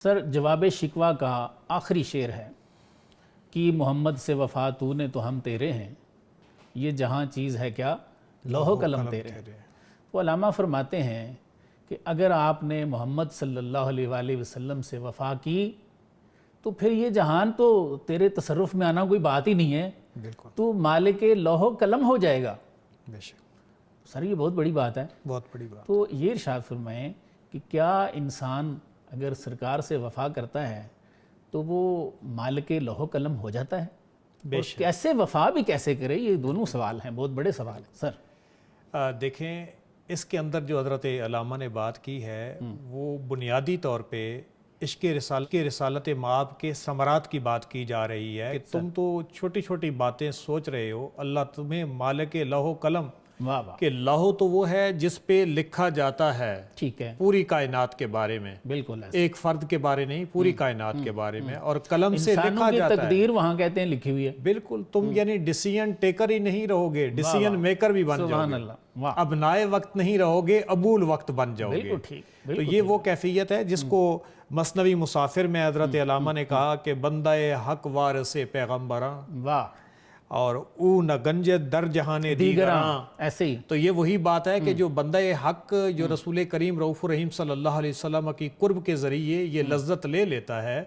سر جواب شکوہ کا آخری شعر ہے کہ محمد سے وفا تو نے تو ہم تیرے ہیں، یہ جہاں چیز ہے کیا لوح و قلم تیرے ہیں۔ وہ علامہ فرماتے ہیں کہ اگر آپ نے محمد صلی اللہ علیہ وآلہ وسلم سے وفا کی تو پھر یہ جہان تو تیرے تصرف میں آنا کوئی بات ہی نہیں ہے، بالکل تو مالک لوح و قلم ہو جائے گا۔ بے شک سر یہ بہت بڑی بات ہے، بہت بڑی بات۔ تو یہ ارشاد فرمائیں کہ کیا انسان اگر سرکار سے وفا کرتا ہے تو وہ مالک لوح و قلم ہو جاتا ہے؟ اور کیسے وفا بھی کیسے کرے، یہ دونوں سوال ہیں، بہت بڑے سوال ہیں سر۔ دیکھیں اس کے اندر جو حضرت علامہ نے بات کی ہے وہ بنیادی طور پہ عشق رسالت مآب کے ثمرات کی بات کی جا رہی ہے کہ تم تو چھوٹی چھوٹی باتیں سوچ رہے ہو، اللہ تمہیں مالک لوح و قلم واہ واہ، کہ لوح تو وہ ہے جس پہ لکھا جاتا ہے ٹھیک ہے، پوری کائنات کے بارے میں، بالکل ایسا، ایک فرد کے بارے نہیں، پوری کائنات کے بارے میں، اور قلم سے انسانوں لکھا کی جاتا ہے۔ تقدیر وہاں کہتے ہیں لکھی ہوئی ہے، بالکل، تم یعنی ڈیسیژن ٹیکر ہی نہیں رہو گے، ڈیسیژن میکر بھی بن جاؤ سبحان گے، اللہ، واہ، ابنائے وقت نہیں رہو گے، ابول وقت بن جاؤ گے۔ بالکل ٹھیک، تو بالکل یہ وہ کیفیت ہے جس کو مثنوی مسافر میں حضرت علامہ نے کہا کہ بندہ حق وارث پیغمبراں واہ، اور او نہ گنج در جہان دیگراں۔ ایسے ہی، تو یہ وہی بات ہے کہ جو بندہ حق جو رسول کریم رؤوف الرحیم صلی اللہ علیہ وسلم کی قرب کے ذریعے یہ لذت لے لیتا ہے،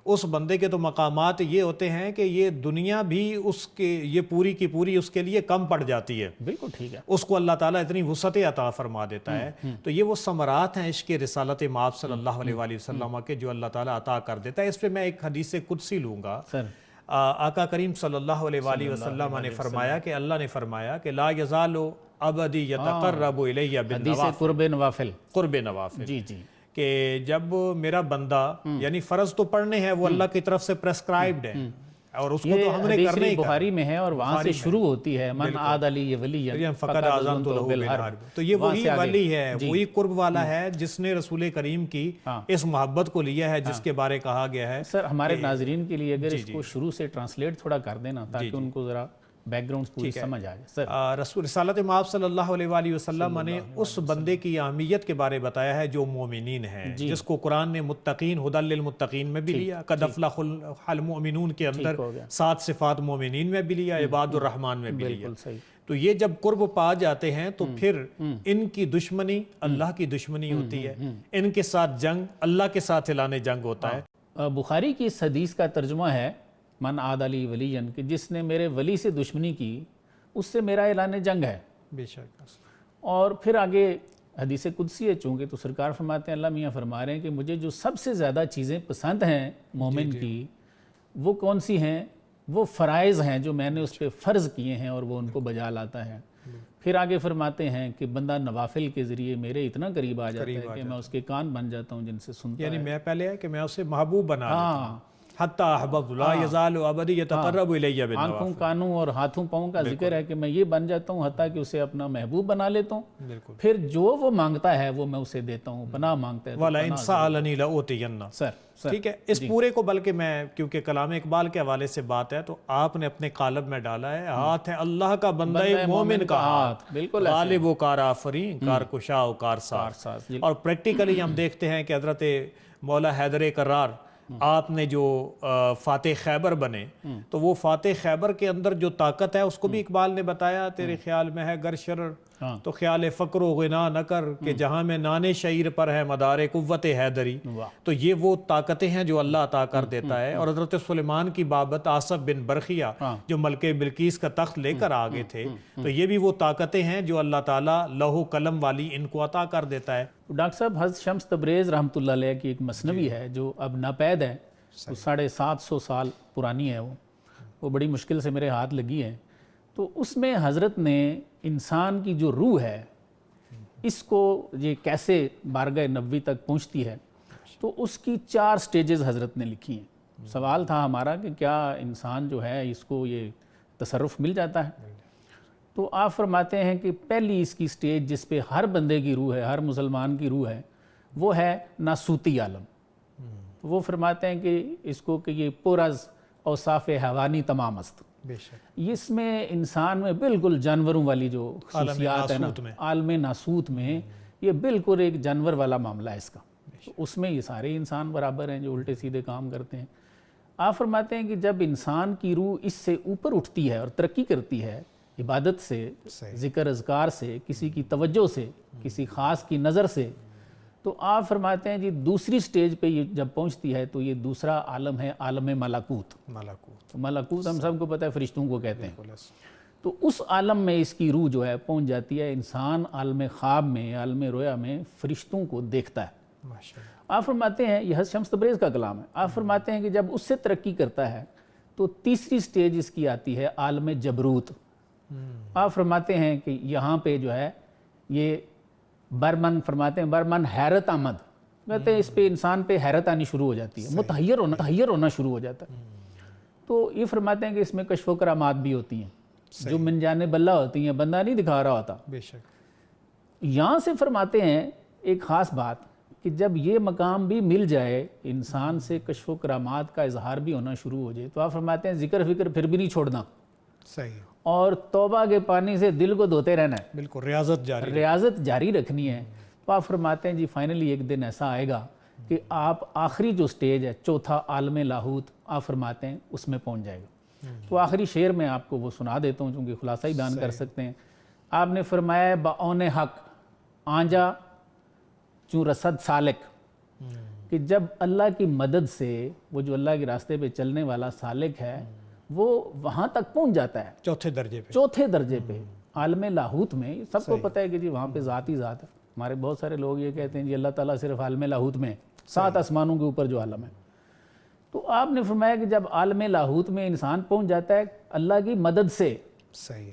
اس بندے کے تو مقامات یہ ہوتے ہیں کہ یہ دنیا بھی اس کے یہ پوری کی پوری اس کے لیے کم پڑ جاتی ہے، بالکل ٹھیک ہے، اس کو اللہ تعالیٰ اتنی وسعت عطا فرما دیتا ہے۔ تو یہ وہ ثمرات ہیں عشق رسالت مآب صلی اللہ علیہ وآلہ وسلم کے جو اللہ تعالیٰ عطا کر دیتا ہے۔ اس پہ میں ایک حدیث قدسی لوں گا۔ سر آقا کریم صلی اللہ علیہ وآلہ وسلم نے فرمایا کہ اللہ نے فرمایا کہ لا یزال عبدی یتقرب الی حدیث بالنوافل، قرب نوافل، قرب نوافل، جی جی، کہ جب میرا بندہ یعنی فرض تو پڑھنے ہیں وہ اللہ کی طرف سے پریسکرائبڈ ہے اور اس کو تو ہم نے حدیث کرنے ہی بخاری میں ہے اور وہاں سے شروع ہوتی ہے من عاد علی ولی فقد اعظمت له بالحرب۔ تو یہ وہی ولی ہے، وہی قرب والا ہے جس نے رسول کریم کی اس محبت کو لیا ہے جس کے بارے کہا گیا ہے۔ سر ہمارے ناظرین کے لیے اگر اس کو شروع سے ٹرانسلیٹ تھوڑا کر دینا تاکہ ان کو ذرا بیک گراؤنڈ پوری سمجھ آ جائے۔ سر رسول رسالت مآب صلی اللہ علیہ وآلہ وسلم نے اس بندے کی اہمیت کے بارے بتایا ہے جو مومنین ہیں، جس کو قرآن نے متقین ہدی للمتقین میں بھی لیا، قد افلح المؤمنون کے اندر 7 صفات مومنین میں بھی لیا، عباد الرحمن میں بھی لیا۔ بالکل صحیح، تو یہ جب قرب پا جاتے ہیں تو پھر ان کی دشمنی اللہ کی دشمنی ہوتی ہے، ان کے ساتھ جنگ اللہ کے ساتھ اعلان جنگ ہوتا ہے۔ بخاری کی اس حدیث کا ترجمہ ہے من عاد علی ولی کہ جس نے میرے ولی سے دشمنی کی اس سے میرا اعلان جنگ ہے۔ بے شک۔ اور پھر آگے حدیث قدسی ہے چونکہ تو سرکار فرماتے ہیں، اللہ میاں فرما رہے ہیں کہ مجھے جو سب سے زیادہ چیزیں پسند ہیں مومن کی وہ کون سی ہیں؟ وہ فرائض ہیں جو میں نے اس پہ فرض کیے ہیں اور وہ ان کو بجا لاتا ہے۔ پھر آگے فرماتے ہیں کہ بندہ نوافل کے ذریعے میرے اتنا قریب آ جاتا ہے کہ میں اس کے کان بن جاتا ہوں جن سے سنتا ہے، یعنی میں پہلے ہے کہ میں اسے محبوب بنا لیتا ہوں، حتی احببت لا یزال عبدی یتقرب الی بالنوافل۔ آنکھوں کانوں اور ہاتھوں پاؤں کا ذکر ہے کہ میں یہ بن جاتا ہوں حتیٰ کہ اسے اپنا محبوب بنا لیتا ہوں، بالکل۔ پھر جو وہ مانگتا ہے وہ میں اسے دیتا ہوں، پناہ مانگتا ہے تو وَلَئِنْ سَأَلَنِي لَأُوتِيَنَّ۔ سر ٹھیک ہے، اس پورے کو بلکہ میں کیونکہ کلام اقبال کے حوالے سے بات ہے تو آپ نے اپنے قالب میں ڈالا ہے، ہاتھ ہے اللہ کا بندہ مومن کا ہاتھ، بالکل غالب و کار آفرین، کار کشا و کار ساز۔ اور پریکٹیکلی ہم دیکھتے ہیں کہ حضرت مولا حیدر کرار آپ نے جو فاتح خیبر بنے تو وہ فاتح خیبر کے اندر جو طاقت ہے اس کو بھی اقبال نے بتایا، تیرے خیال میں ہے گر شرر تو خیال فقر و غنا نہ کر کہ جہاں میں نان شعیر پر ہے مدار قوت حیدری۔ تو یہ وہ طاقتیں ہیں جو اللہ عطا کر دیتا ہے۔ اور حضرت سلیمان کی بابت آصف بن برخیہ جو ملکہ بلقیس کا تخت لے کر آگے تھے، تو یہ بھی وہ طاقتیں ہیں جو اللہ تعالیٰ لوح و قلم والی ان کو عطا کر دیتا ہے۔ ڈاکٹر صاحب حضرت شمس تبریز رحمۃ اللہ علیہ کی ایک مثنوی ہے جو اب ناپید ہے، 750 سال پرانی ہے، وہ بڑی مشکل سے میرے ہاتھ لگی ہے۔ تو اس میں حضرت نے انسان کی جو روح ہے اس کو یہ کیسے بارگاہ نبوی تک پہنچتی ہے تو اس کی 4 سٹیجز حضرت نے لکھی ہیں۔ سوال تھا ہمارا کہ کیا انسان جو ہے اس کو یہ تصرف مل جاتا ہے؟ تو آپ فرماتے ہیں کہ پہلی اس کی سٹیج جس پہ ہر بندے کی روح ہے، ہر مسلمان کی روح ہے، وہ ہے ناسوتی عالم۔ وہ فرماتے ہیں کہ اس کو کہ یہ پرز اوصاف حیوانی تمام است، اس میں انسان میں بالکل جانوروں والی جو خصوصیات ہیں نا، عالم ناسوت میں یہ بالکل ایک جانور والا معاملہ ہے اس کا۔ اس میں یہ سارے انسان برابر ہیں جو الٹے سیدھے کام کرتے ہیں. آپ فرماتے ہیں کہ جب انسان کی روح اس سے اوپر اٹھتی ہے اور ترقی کرتی ہے عبادت سے, ذکر اذکار سے, کسی کی توجہ سے, کسی خاص کی نظر سے, تو آپ فرماتے ہیں جی دوسری سٹیج پہ یہ جب پہنچتی ہے تو یہ دوسرا عالم ہے عالم ملکوت. ملکوت ہم سب کو پتہ ہے فرشتوں کو کہتے ہیں. تو اس عالم میں اس کی روح جو ہے پہنچ جاتی ہے. انسان عالم خواب میں, عالم رویا میں فرشتوں کو دیکھتا ہے. آپ فرماتے ہیں, یہ حضرت شمس تبریز کا کلام ہے, آپ فرماتے ہیں کہ جب اس سے ترقی کرتا ہے تو تیسری سٹیج اس کی آتی ہے عالم جبروت. آپ فرماتے ہیں کہ یہاں پہ جو ہے یہ برمن فرماتے ہیں برمن حیرت آمد, کہتے ہیں اس پہ انسان پہ حیرت آنی شروع ہو جاتی ہے, متحیر ہونا شروع ہو جاتا ہے. تو یہ فرماتے ہیں کہ اس میں کشف و کرامات بھی ہوتی ہیں جو من جانب اللہ ہوتی ہیں, بندہ نہیں دکھا رہا ہوتا. بے شک. یہاں سے فرماتے ہیں ایک خاص بات کہ جب یہ مقام بھی مل جائے, انسان سے کشف و کرامات کا اظہار بھی ہونا شروع ہو جائے, تو آپ فرماتے ہیں ذکر فکر پھر بھی نہیں چھوڑنا, صحیح, اور توبہ کے پانی سے دل کو دھوتے رہنا ہے. بالکل, ریاضت جاری رکھنی ہے. تو آپ فرماتے ہیں جی فائنلی ایک دن ایسا آئے گا کہ آپ آخری جو سٹیج ہے چوتھا عالم لاہوت, آپ فرماتے ہیں اس میں پہنچ جائے گا. تو آخری شعر میں آپ کو وہ سنا دیتا ہوں چونکہ خلاصہ ہی بیان کر سکتے ہیں. آپ نے فرمایا بآن حق آنجا چون رسد سالک, کہ جب اللہ کی مدد سے وہ جو اللہ کے راستے پہ چلنے والا سالک ہے وہ وہاں تک پہنچ جاتا ہے چوتھے درجے پہ عالم لاہوت میں. سب کو پتہ ہے کہ جی وہاں پہ ذات ہی ذات ہے. ہمارے بہت سارے لوگ یہ کہتے ہیں جی اللہ تعالیٰ صرف عالم لاہوت میں, 7 آسمانوں کے اوپر جو عالم ہے. تو آپ نے فرمایا کہ جب عالم لاہوت میں انسان پہنچ جاتا ہے اللہ کی مدد سے,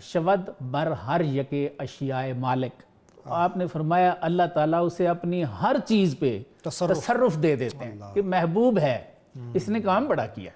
شود بر ہر یک اشیاء مالک, آپ نے فرمایا اللہ تعالیٰ اسے اپنی ہر چیز پہ تصرف دے دیتے ہیں کہ محبوب ہے, اس نے کام بڑا کیا.